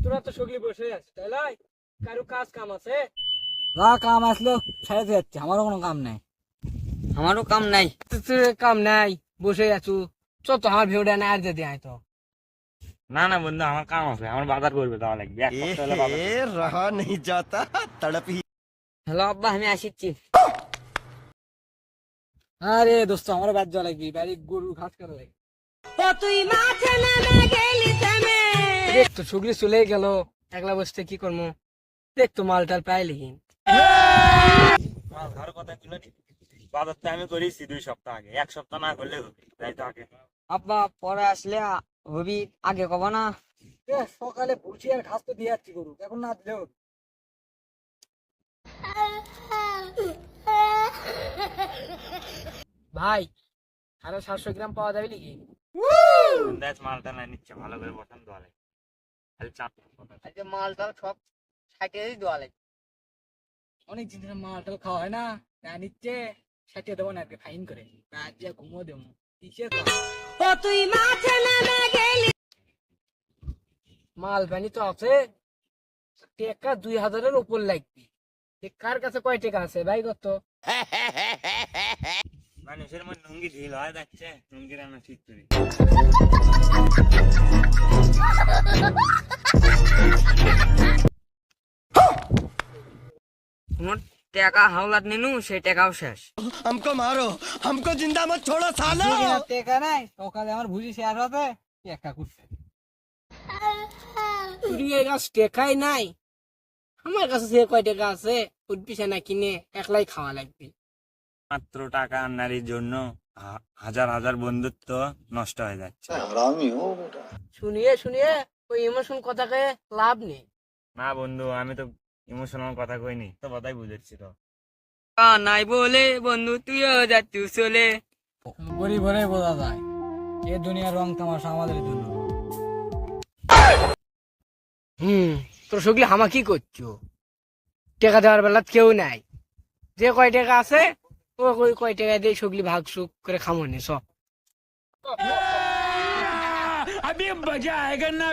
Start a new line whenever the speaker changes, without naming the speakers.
তোরা তো সগলি বসে আছিস তাই লয়? কারো কাজ কাম আছে?
যা কাম আসলো ছেড়ে যাচ্ছে, আমারও কোনো কাম নাই।
আমারও কাম নাই।
তোর কাম নাই, বসে আছু। চ তো আমার ভিউটা না আর যদি আয় তো।
না না বন্ধু, আমার কাম আছে, আমার বাজার করবে দেওয়া লাগবে, এক সপ্তাহ হলে বাজার করবে।
रहा नहीं जाता तड़प ही।
হ্যালো আব্বা, আমি আসিচ্ছি।
আরে দোস্ত, আমার বাদ যাওয়া লাগবে, বাড়ি গরু ঘাস করা লাগবে।
দেখ তো সগলি চলে গেল, একলা বসতে কি করবো? দেখ তো মালটাল পাইলি।
মাল ধর কথা তুলে নি। বাজার তো আমি করেছি 2 সপ্তাহ আগে, এক সপ্তাহ না করলে হবে, তাই তো আগে।
আব্বা পরে আসলে হবি, আগে কব না।
সকালে ভুসি আর ঘাস তো দিয়ে যাচ্ছি গরু, এখন না দিলেও হবে।
ভাই, আরো 700 গ্রাম পাওয়া যাবে নাকি?
দেখ মালটা না নিচ্ছে, ভালো করে বসান দেওয়া লাগবে, খালি চাপ।
আজকে মালটা সব সাইটে দেওয়া লাগবে।
অনেক দিন ধরে মালটাল খাওয়া হয় না, তা নিচ্ছে। সাথে দেবো না, আজকে ফাইন করে রাত যা ঘুমো দেবো কিসে
মাল পানি তো আছে, টাকা 2000-এর উপর লাগবে। কার কাছে কয় টাকা আছে ভাই কত?
মানুষের মধ্যে নুঙ্গি ঢিল হয় যাচ্ছে, নুঙ্গি রান্না ঠিক করি।
কোন টাকা হাওলাত নিনু, সেই টাকাও শেষ।
हमको मारो, हमको जिंदा मत छोड़ो सालो।
টেকা নাই, সকালে আমার ভুসি শেয়ার হবে টেকা করছে।
তুই গাছ টেকাই নাই, আমার কাছে সে কয় টাকা আছে? উঠবিছে না কিনে একলাই খাওয়া লাগবে।
মাত্র টাকা আর নারীর জন্য হাজার হাজার বন্ধুত্ব নষ্ট হয়ে যাচ্ছে।
শুনিয়ে শুনিয়ে ওই ইমোশন কথাকে লাভ নেই।
না বন্ধু, আমি তো ইমোশনাল কথা কইনি, তো কথাই বুঝেছি তো।
নাই বলে বন্ধু তুইও যাচ্ছু চলে।
গরিব হলে বোঝা যায়, এ দুনিয়ার রং তামাশা আমাদের জন্য।
তোর সগলি হামা কি করছো? টাকা দেওয়ার বেলা কেউ নাই, যে কয় টাকা আছে ও কয় টাকা দিয়ে সগলি ভাগ সুখ করে খামনি সব।
अभी मजा आएगा ना।